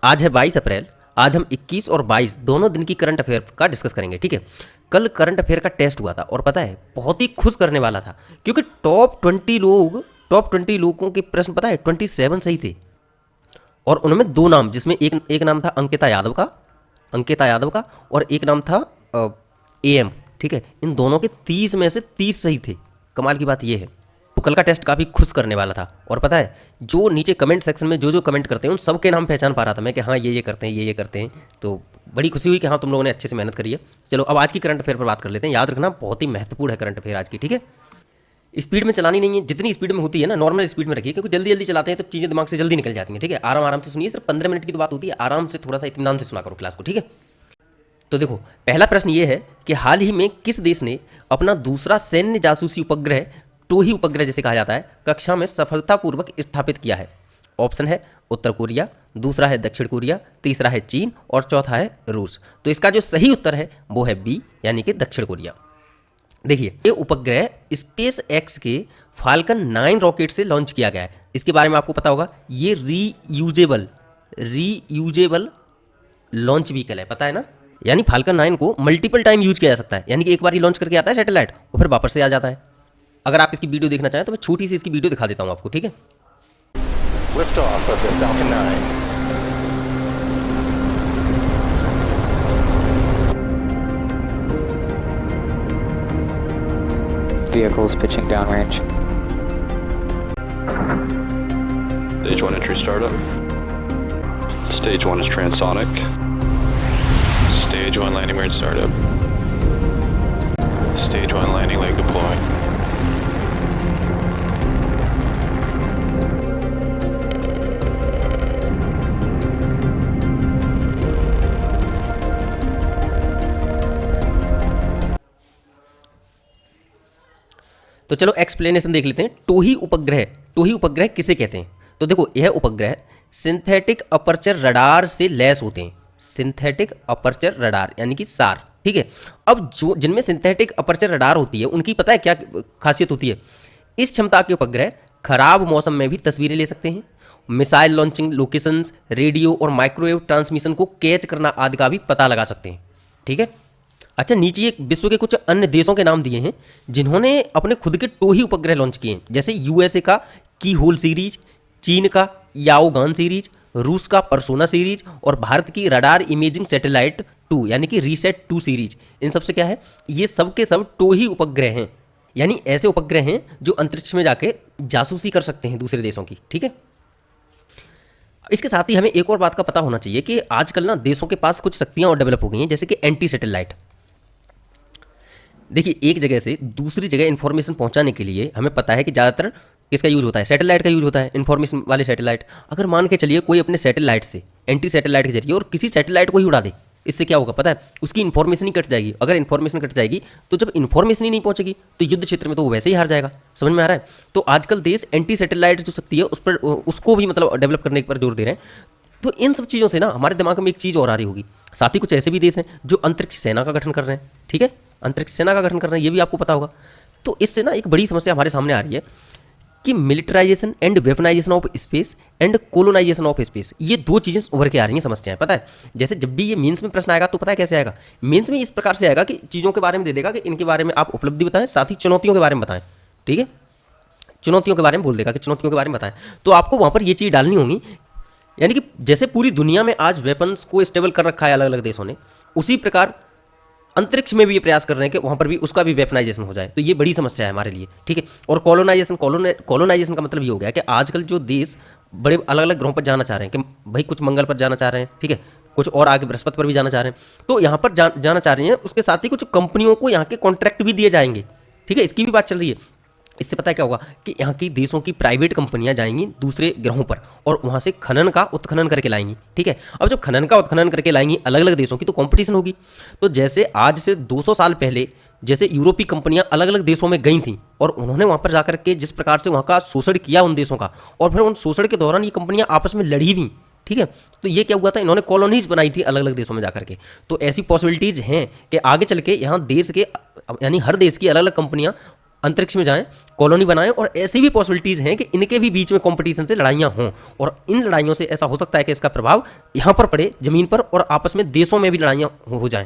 आज है 22 अप्रैल। आज हम 21 और 22 दोनों दिन की करंट अफेयर का डिस्कस करेंगे, ठीक है। कल करंट अफेयर का टेस्ट हुआ था और पता है बहुत ही खुश करने वाला था, क्योंकि टॉप 20 लोगों के प्रश्न पता है 27 सही थे। और उनमें दो नाम, जिसमें एक नाम था अंकिता यादव का और एक नाम था AM, ठीक है। इन दोनों के 30 में से 30 सही थे। कमाल की बात यह है। तो कल का टेस्ट काफ़ी खुश करने वाला था। और पता है जो नीचे कमेंट सेक्शन में जो कमेंट करते हैं उन सबके नाम पहचान पा रहा था मैं कि हाँ ये करते हैं, ये करते हैं। तो बड़ी खुशी हुई कि हाँ तुम लोगों ने अच्छे से मेहनत करी है। चलो अब आज की करंट अफेयर पर बात कर लेते हैं। याद रखना बहुत ही महत्वपूर्ण है करंट अफेयर आज की, ठीक है। स्पीड में चलानी नहीं है, जितनी स्पीड में होती है ना नॉर्मल स्पीड में रखिए, क्योंकि जल्दी जल्दी चलाते हैं तो चीज़ें दिमाग से जल्दी निकल जाती हैं, ठीक है। आराम से सुनिए, सिर्फ 15 मिनट की तो बात होती है, आराम से थोड़ा सा इत्मीनान से सुना करो क्लास को, ठीक है। तो देखो पहला प्रश्न ये है कि हाल ही में किस देश ने अपना दूसरा सैन्य जासूसी उपग्रह, टोही उपग्रह जिसे कहा जाता है, कक्षा में सफलतापूर्वक स्थापित किया है। ऑप्शन है उत्तर कोरिया, दूसरा है दक्षिण कोरिया, तीसरा है चीन और चौथा है रूस। तो इसका जो सही उत्तर है वो है बी, यानी कि दक्षिण कोरिया। देखिए ये उपग्रह स्पेस एक्स के फाल्कन 9 रॉकेट से लॉन्च किया गया है। इसके बारे में आपको पता होगा, ये रीयूजेबल लॉन्च व्हीकल है, पता है ना। यानी फाल्कन 9 को मल्टीपल टाइम यूज किया जा सकता है, यानी कि एक बार ही लॉन्च करके आता है सैटेलाइट और फिर वापस से आ जाता है। अगर आप इसकी वीडियो देखना चाहें तो मैं छोटी सी इसकी वीडियो दिखा देता हूं आपको, ठीक है। Lift off of the Falcon 9. Vehicles pitching downrange. Stage 1 entry startup. Stage 1 is transonic. Stage 1 landing weird startup. Stage 1 landing leg deploying. तो चलो एक्सप्लेनेशन देख लेते हैं। टोही उपग्रह किसे कहते हैं? तो देखो यह उपग्रह सिंथेटिक अपर्चर रडार से लैस होते हैं। सिंथेटिक अपर्चर रडार यानी कि सार, ठीक है। अब जो जिनमें सिंथेटिक अपर्चर रडार होती है उनकी पता है क्या खासियत होती है? इस क्षमता के उपग्रह खराब मौसम में भी तस्वीरें ले सकते हैं, मिसाइल लॉन्चिंग लोकेशंस, रेडियो और माइक्रोवेव ट्रांसमिशन को कैच करना आदि का भी पता लगा सकते हैं, ठीक है। अच्छा, नीचे एक विश्व के कुछ अन्य देशों के नाम दिए हैं जिन्होंने अपने खुद के टोही उपग्रह लॉन्च किए हैं, जैसे USA का की होल सीरीज, चीन का याओगान सीरीज, रूस का परसोना सीरीज और भारत की रडार इमेजिंग सैटेलाइट 2 यानी कि रीसेट 2 सीरीज। इन सबसे क्या है, ये सब के सब टोही उपग्रह हैं, यानी ऐसे उपग्रह हैं जो अंतरिक्ष में जाके जासूसी कर सकते हैं दूसरे देशों की, ठीक है। इसके साथ ही हमें एक और बात का पता होना चाहिए कि आजकल ना देशों के पास कुछ शक्तियां और डेवलप हो गई हैं, जैसे कि एंटी सैटेलाइट। देखिए एक जगह से दूसरी जगह इन्फॉर्मेशन पहुंचाने के लिए हमें पता है कि ज़्यादातर किसका यूज़ होता है, सैटेलाइट का यूज़ होता है, इन्फॉर्मेशन वाले सैटेलाइट। अगर मान के चलिए कोई अपने सैटेलाइट से एंटी सैटेलाइट के जरिए और किसी सैटेलाइट को ही उड़ा दे, इससे क्या होगा पता है? उसकी इन्फॉर्मेशन ही कट जाएगी। अगर इन्फॉर्मेशन कट जाएगी तो जब इन्फॉर्मेशन ही नहीं पहुंचेगी तो युद्ध क्षेत्र में तो वो वैसे ही हार जाएगा। समझ में आ रहा है? तो आजकल देश एंटी सैटेलाइट जो शक्ति है उस पर उसको भी मतलब डेवलप करने पर जोर दे रहे हैं। तो इन सब चीज़ों से ना हमारे दिमाग में एक चीज़ और आ रही होगी। साथ ही कुछ ऐसे भी देश हैं जो अंतरिक्ष सेना का गठन कर रहे हैं, ठीक है, अंतरिक्ष सेना का गठन कर रहे हैं, ये भी आपको पता होगा। तो इससे ना एक बड़ी समस्या हमारे सामने आ रही है कि militarization and weaponization of space and colonization of space, ये दो चीज़ें उभर के आ रही हैं समस्याएं, पता है। जैसे जब भी ये मेंस में प्रश्न आएगा तो पता है कैसे आएगा? मेंस में इस प्रकार से आएगा कि चीज़ों के बारे में दे देगा कि इनके बारे में आप उपलब्धि बताएं, साथ ही चुनौतियों के बारे में बताएं, ठीक है। चुनौतियों के बारे में बोल देगा कि चुनौतियों के बारे में बताएं, तो आपको वहाँ पर ये चीज़ डालनी होगी। यानी कि जैसे पूरी दुनिया में आज वेपन्स को स्टेबल कर रखा है अलग अलग देशों ने, उसी प्रकार अंतरिक्ष में भी ये प्रयास कर रहे हैं कि वहाँ पर भी उसका भी वेपनाइजेशन हो जाए। तो ये बड़ी समस्या है हमारे लिए, ठीक है। और कॉलोनाइजेशन का मतलब ये हो गया कि आजकल जो देश बड़े अलग अलग ग्रहों पर जाना चाह रहे हैं कि भाई कुछ मंगल पर जाना चाह रहे हैं, ठीक है, कुछ और आगे बृहस्पति पर भी जाना चाह रहे हैं, तो यहाँ पर जाना चाह रहे हैं। उसके साथ ही कुछ कंपनियों को यहाँ के कॉन्ट्रैक्ट भी दिए जाएंगे, ठीक है, इसकी भी बात चल रही है। इससे पता है क्या होगा कि यहाँ की देशों की प्राइवेट कंपनियां जाएंगी दूसरे ग्रहों पर और वहाँ से खनन का उत्खनन करके लाएंगी, ठीक है। अब जब खनन का उत्खनन करके लाएंगी अलग अलग देशों की, तो कंपटीशन होगी। तो जैसे आज से 200 साल पहले जैसे यूरोपीय कंपनियां अलग अलग देशों में गई थीं और उन्होंने वहाँ पर जाकर के जिस प्रकार से वहाँ का शोषण किया उन देशों का, और फिर उन शोषण के दौरान ये कंपनियां आपस में लड़ी भी, ठीक है। तो ये क्या हुआ था, इन्होंने कॉलोनीज बनाई थी अलग अलग देशों में जाकर के। तो ऐसी पॉसिबिलिटीज़ हैं कि आगे चल के यहाँ देश के यानी हर देश की अलग अलग कंपनियाँ अंतरिक्ष में जाएं, कॉलोनी बनाएं, और ऐसी भी पॉसिबिलिटीज़ हैं कि इनके भी बीच में कंपटीशन से लड़ाइयाँ हों, और इन लड़ाइयों से ऐसा हो सकता है कि इसका प्रभाव यहाँ पर पड़े ज़मीन पर, और आपस में देशों में भी लड़ाइयाँ हो जाएं।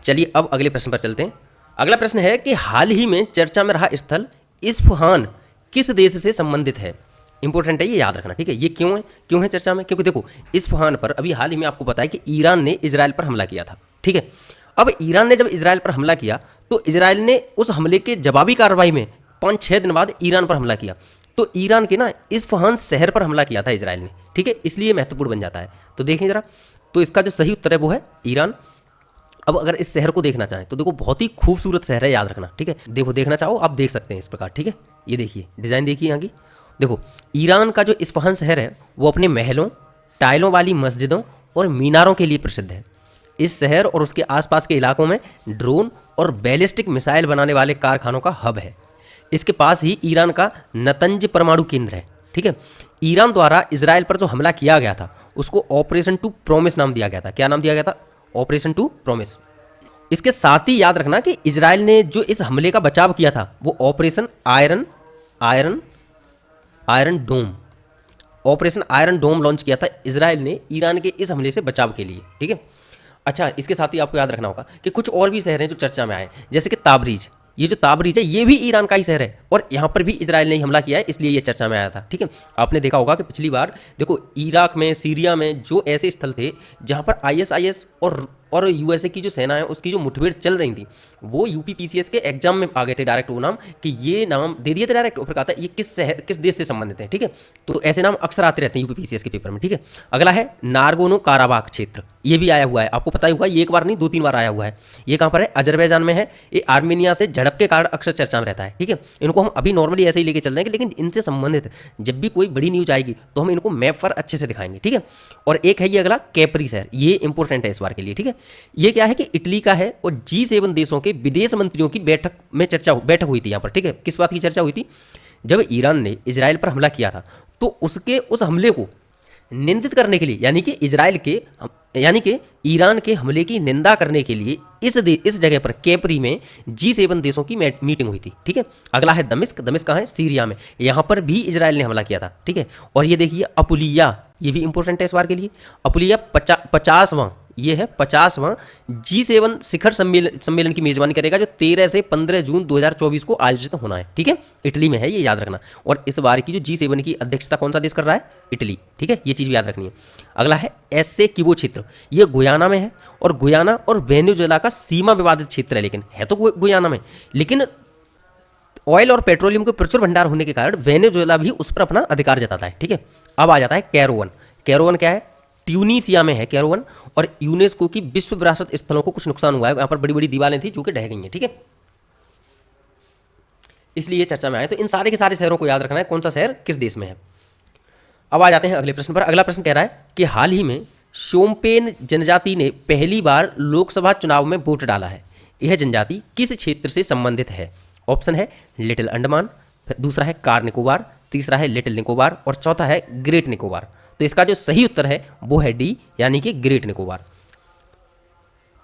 चलिए अब अगले प्रश्न पर चलते हैं। अगला प्रश्न है कि हाल ही में चर्चा में रहा स्थल इस्फहान किस देश से संबंधित है। इंपॉर्टेंट है, ये याद रखना, ठीक है। ये क्यों है चर्चा में? क्योंकि देखो, इस्फहान पर अभी हाल ही में आपको पता है कि ईरान ने इजराइल पर हमला किया था, ठीक है। अब ईरान ने जब इजराइल पर हमला किया तो इजराइल ने उस हमले के जवाबी कार्रवाई में 5-6 दिन बाद ईरान पर हमला किया। तो ईरान के ना इस्फहान शहर पर हमला किया था इजराइल ने, ठीक है, इसलिए महत्वपूर्ण बन जाता है। तो देखें जरा, तो इसका जो सही उत्तर है वो है ईरान। अब अगर इस शहर को देखना चाहें तो देखो, बहुत ही खूबसूरत शहर है, याद रखना, ठीक है। देखो, देखना चाहो आप देख सकते हैं इस प्रकार, ठीक है। ये देखिए डिज़ाइन, देखिए यहाँ की। देखो, ईरान का जो इस्फहान शहर है वो अपने महलों, टाइलों वाली मस्जिदों और मीनारों के लिए प्रसिद्ध है। इस शहर और उसके आसपास के इलाकों में ड्रोन और बैलिस्टिक मिसाइल बनाने वाले कारखानों का हब है। इसके पास ही ईरान का नतंज परमाणु केंद्र है, ठीक है। ईरान द्वारा इजराइल पर जो हमला किया गया था उसको ऑपरेशन टू प्रॉमिस नाम दिया गया था। क्या नाम दिया गया था? Operation true promise. इसके साथ ही याद रखना कि इजराइल ने जो इस हमले का बचाव किया था वो ऑपरेशन आयरन डोम, ऑपरेशन आयरन डोम लॉन्च किया था इजराइल ने ईरान के इस हमले से बचाव के लिए, ठीक है। अच्छा, इसके साथ ही आपको याद रखना होगा कि कुछ और भी शहर हैं जो चर्चा में आए, जैसे कि ताबरीज। ये जो ताबरीज है ये भी ईरान का ही शहर है, और यहाँ पर भी इजराइल ने हमला किया है, इसलिए ये चर्चा में आया था, ठीक है। आपने देखा होगा कि पिछली बार देखो, इराक में, सीरिया में जो ऐसे स्थल थे जहाँ पर ISIS और USA की जो सेना है उसकी जो मुठभेड़ चल रही थी, वो UPPCS के एग्जाम में आ गए थे डायरेक्ट, वो नाम कि ये नाम दे दिए थे डायरेक्ट, और फिर कहा था ये किस देश से संबंधित है, ठीक है। तो ऐसे नाम अक्सर आते रहते हैं UPPCS के पेपर में, ठीक है। अगला है नारगोनो काराबाख क्षेत्र, ये भी आया हुआ है, आपको पता ही होगा, ये एक बार नहीं 2-3 बार आया हुआ है। ये कहाँ पर है? अजरबैजान में है। ये आर्मेनिया से झड़प के कारण अक्सर चर्चा में रहता है, ठीक है। इनको हम अभी नॉर्मली ऐसे ही लेके चल रहे हैं, लेकिन इनसे संबंधित जब भी कोई बड़ी न्यूज आएगी तो हम इनको मैप पर अच्छे से दिखाएंगे, ठीक है। और एक है ये अगला कैप्री शहर, ये इंपॉर्टेंट है इस बार के लिए, ठीक है। ये क्या है कि इटली का है, और G7 देशों के विदेश मंत्रियों की बैठक हुई थी यहाँ पर, ठीक है। किस बात की चर्चा हुई थी? जब ईरान ने इजराइल पर हमला किया था तो उस हमले को निंदित करने के लिए, यानी कि ईरान के हमले की निंदा करने के लिए इस जगह पर कैप्री में G7 देशों की मीटिंग हुई थी, ठीक है। अगला है दमिश्क कहाँ है? सीरिया में। यहाँ पर भी इजराइल ने हमला किया था, ठीक है। और ये देखिए अपुलिया, ये भी इंपॉर्टेंट है इस बार के लिए। अपुलिया 50वां, ये है 50वां G7 शिखर सम्मेलन की मेजबानी करेगा, जो 13 से 15 जून 2024 को आयोजित होना है, ठीक है। इटली में है, ये याद रखना। और इस बार की जो G7 की अध्यक्षता कौन सा देश कर रहा है? इटली, ठीक है। ये चीज़ भी याद रखनी है। अगला है एसेकिबो क्षेत्र, ये गुयाना में है, और गुयाना और वेनेजुएला का सीमा विवादित क्षेत्र है, लेकिन है तो गुयाना में, लेकिन ऑयल और पेट्रोलियम के प्रचुर भंडार होने के कारण वेनेजुएला भी उस पर अपना अधिकार जताता है, ठीक है। अब आ जाता है कैरोवन। कैरोवन क्या है? ट्यूनीसिया में है कैरोवन, और यूनेस्को की विश्व विरासत स्थलों को कुछ नुकसान हुआ है, यहाँ पर बड़ी बड़ी दीवारें थी जो कि ढह गई हैं, ठीक है, इसलिए ये चर्चा में आए। तो इन सारे के सारे शहरों को याद रखना है, कौन सा शहर किस देश में है। अब आ जाते हैं अगले प्रश्न पर। अगला प्रश्न कह रहा है कि हाल ही में शोम्पेन जनजाति ने पहली बार लोकसभा चुनाव में वोट डाला है। यह जनजाति किस क्षेत्र से संबंधित है? ऑप्शन है लिटिल अंडमान, दूसरा है कार निकोबार, तीसरा है लिटिल निकोबार, और चौथा है ग्रेट निकोबार। तो इसका जो सही उत्तर है वो है डी, यानी कि ग्रेट निकोबार।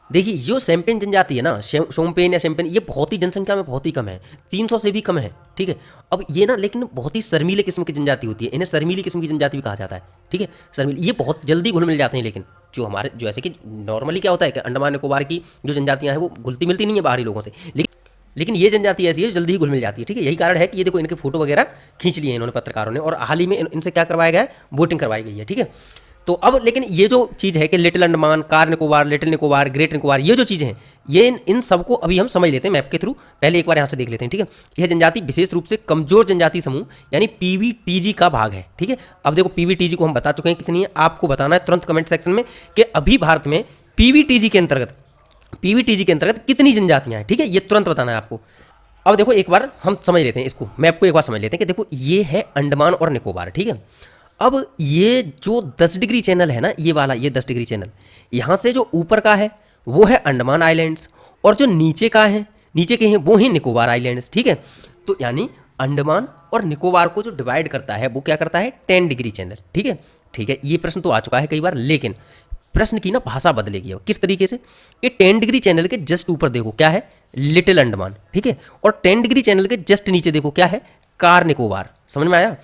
देखिए, जो शोम्पेन जनजाति है ना, शोम्पेन या शैम्पेन, ये बहुत ही जनसंख्या में बहुत ही कम है, 300 से भी कम है, ठीक है। अब ये ना, लेकिन बहुत ही शर्मीले किस्म की जनजाति होती है, इन्हें शर्मीली किस्म की जनजाति भी कहा जाता है, ठीक है। शर्मीली, ये बहुत जल्दी घुल मिल जाते हैं, लेकिन जो ऐसे कि नॉर्मली क्या होता है कि अंडमान निकोबार की जो जनजातियाँ हैं वो घुलती मिलती नहीं है बाहरी लोगों से, लेकिन ये जनजाति ऐसी है जल्दी ही घुल मिल जाती है, ठीक है। यही कारण है कि ये देखो, इनके फोटो वगैरह खींच लिए इन्होंने पत्रकारों ने, और हाल ही में इनसे क्या करवाया गया है? वोटिंग करवाई गई है, ठीक है। तो अब लेकिन ये जो चीज़ है कि little Andaman, car Nicobar, little Nicobar, great Nicobar, ये जो चीज़ें हैं, ये इन सबको अभी हम समझ लेते हैं मैप के थ्रू। पहले एक बार यहाँ से देख लेते हैं, ठीक है। यह जनजाति विशेष रूप से कमजोर जनजाति समूह यानी PVTG का भाग है, ठीक है। अब देखो, PVTG को हम बता चुके हैं कितनी है, आपको बताना है तुरंत कमेंट सेक्शन में कि अभी भारत में PVTG के अंतर्गत कितनी जनजातियाँ हैं, ठीक है, ये तुरंत बताना है आपको। अब देखो, एक बार हम समझ लेते हैं इसको, मैप को एक बार समझ लेते हैं कि देखो, ये है अंडमान और निकोबार, ठीक है। अब ये जो 10 डिग्री चैनल है ना, ये वाला, ये 10 डिग्री चैनल, यहाँ से जो ऊपर का है वो है अंडमान आइलैंड्स, और जो नीचे का है, नीचे के हैं वो हैं निकोबार आइलैंड्स, ठीक है। तो यानी अंडमान और निकोबार को जो डिवाइड करता है वो क्या करता है? 10 डिग्री चैनल, ठीक है, ठीक है। ये प्रश्न तो आ चुका है कई बार, लेकिन प्रश्न की ना भाषा बदलेगी अब। किस तरीके से? ये 10 डिग्री चैनल के जस्ट ऊपर देखो क्या है? लिटिल अंडमान, ठीक है। और 10 डिग्री चैनल के जस्ट नीचे देखो क्या है, कार निकोबार। समझ में आया?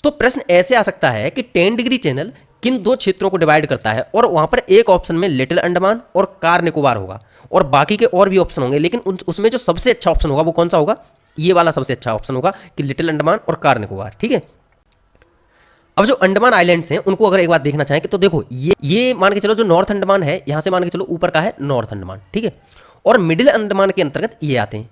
तो प्रश्न ऐसे आ सकता है कि 10 डिग्री चैनल किन दो क्षेत्रों को डिवाइड करता है, और वहां पर एक ऑप्शन में लिटिल अंडमान और कार निकोबार होगा, और बाकी के और भी ऑप्शन होंगे, लेकिन उसमें जो सबसे अच्छा ऑप्शन होगा वो कौन सा होगा, ये वाला सबसे अच्छा ऑप्शन होगा कि लिटिल अंडमान और कार निकोबार, ठीक है। अब जो अंडमान आइलैंड्स हैं उनको अगर एक बार देखना चाहें कि तो देखो ये मान के चलो जो नॉर्थ अंडमान है, यहां से मान के चलो ऊपर का है नॉर्थ अंडमान, ठीक है, और मिडिल अंडमान के अंतर्गत ये आते हैं,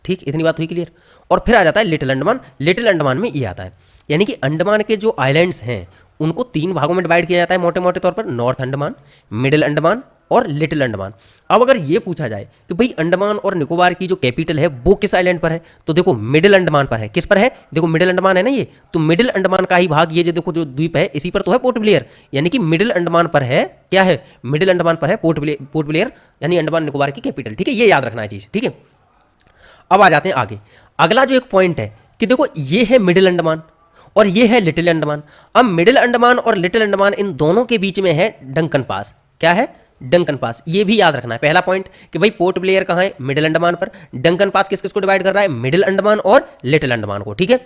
ठीक, इतनी बात हुई क्लियर। और फिर आ जाता है लिटिल अंडमान, लिटिल अंडमान में ये आता है, यानी कि अंडमान के जो आइलैंड्स हैं उनको 3 भागों में डिवाइड किया जाता है मोटे मोटे तौर पर, नॉर्थ अंडमान, मिडिल अंडमान और लिटिल अंडमान। अब अगर ये पूछा जाए कि भाई अंडमान और निकोबार की जो कैपिटल है वो किस आइलैंड पर है, तो देखो मिडिल अंडमान पर है। किस पर है, देखो मिडिल अंडमान है ना ये, तो मिडिल अंडमान का ही भाग ये जो देखो जो द्वीप है इसी पर तो है पोर्ट ब्लेयर, यानी कि मिडिल अंडमान पर है, क्या है, मिडिल अंडमान पर है पोर्ट ब्लेयर, यानी अंडमान निकोबार की कैपिटल, ठीक है, ये याद रखना है चीज, ठीक है। अब आ जाते हैं आगे, अगला जो एक पॉइंट है कि देखो ये है मिडिल अंडमान और ये है लिटिल अंडमान। अब मिडिल अंडमान और लिटिल अंडमान इन दोनों के बीच में है डंकन पास, क्या है, डंकन पास, ये भी याद रखना है। पहला पॉइंट कि भाई पोर्ट ब्लेयर कहाँ है, मिडिल अंडमान पर, डंकन पास किस किस को डिवाइड कर रहा है, मिडिल अंडमान और लिटिल अंडमान को, ठीक है।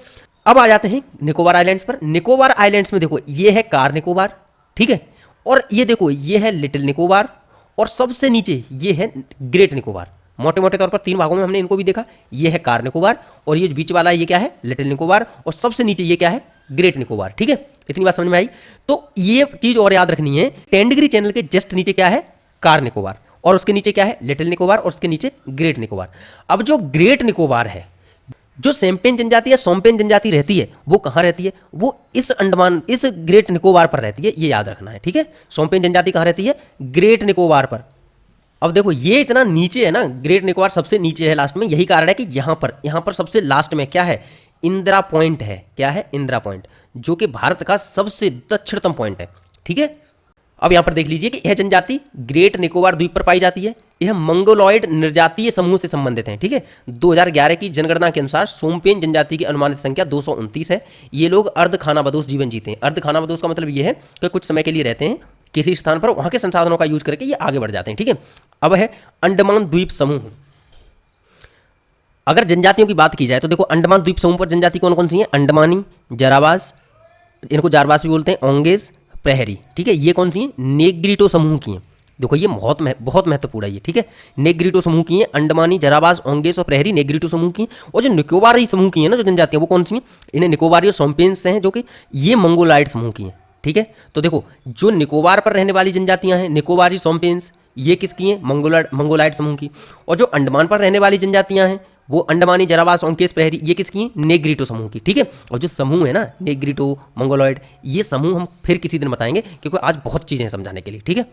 अब आ जाते हैं निकोबार आइलैंड्स पर। निकोबार आइलैंड्स में देखो ये है कार निकोबार, ठीक है, और ये देखो ये है लिटिल निकोबार, और सबसे नीचे ये है ग्रेट निकोबार। मोटे मोटे तौर पर 3 भागों में हमने इनको भी देखा, ये है कार निकोबार, और ये बीच वाला ये क्या है, लिटिल निकोबार, और सबसे नीचे ये क्या है, ग्रेट निकोबार, ठीक है। इतनी बात समझ में आई? तो ये चीज और याद रखनी है, 10 डिग्री चैनल के जस्ट नीचे क्या है, कार निकोबार, और उसके नीचे क्या है, लिटिल निकोबार, और उसके नीचे ग्रेट निकोबार। अब जो ग्रेट निकोबार है, जो शैम्पेन जनजाति या सोम्पेन जनजाति रहती है वो कहाँ रहती है, वो इस अंडमान, इस ग्रेट निकोबार पर रहती है, ये याद रखना है, ठीक है। सोम्पेन जनजाति कहाँ रहती है, ग्रेट निकोबार पर। अब देखो ये इतना नीचे है ना, ग्रेट निकोबार सबसे नीचे है लास्ट में, यही कारण है कि यहाँ पर सबसे लास्ट में क्या है, इंदिरा पॉइंट है, क्या है, इंदिरा पॉइंट, जो कि भारत का सबसे दक्षिणतम पॉइंट है, ठीक है। अब यहाँ पर देख लीजिए कि यह जनजाति ग्रेट निकोबार द्वीप पर पाई जाती है, यह मंगोलॉयड निर्जातीय समूह से संबंधित है, ठीक है। 2011 की जनगणना के अनुसार सोम्पेन जनजाति की अनुमानित संख्या 229 है। ये लोग अर्ध खानाबदोश जीवन जीते हैं। अर्ध खानाबदोश का मतलब ये है कि कुछ समय के लिए रहते हैं किसी स्थान पर, वहां के संसाधनों का यूज करके ये आगे बढ़ जाते हैं, ठीक है। अब है अंडमान द्वीप समूह। अगर जनजातियों की बात की जाए तो देखो अंडमान द्वीप समूह पर जनजाति कौन कौन सी है, अंडमानी, जराबाज, इनको जारबाज भी बोलते हैं, ओंगेज, प्रहरी, ठीक है, ये कौन सी है, नेग्रिटो समूह की हैं। देखो ये बहुत महत्वपूर्ण है ये, ठीक है। नेग्रिटो समूह की हैं, अंडमानी, जराबाज, ओंगेज और प्रहरी नेग्रिटो समूह की हैं। और जो निकोबारी समूह की हैं ना जो जनजातियां, वो कौन सी हैं, इन्हें निकोबारी और सोम्पेन्स हैं, जो कि ये मंगोलाइड समूह की हैं, ठीक है। तो देखो जो निकोबार पर रहने वाली जनजातियां हैं, निकोबारी, सोम्पेन्स, ये किसकी हैं, मंगोलाइड समूह की। और जो अंडमान पर रहने वाली जनजातियां हैं वो अंडमानी, जराबाज, ओंकेश, प्रहरी, ये किसकी हैं, नेग्रिटो समूह की, ठीक है। और जो समूह है ना नेग्रिटो, मंगोलॉयड, ये समूह हम फिर किसी दिन बताएंगे, क्योंकि आज बहुत चीज़ें हैं समझाने के लिए, ठीक है।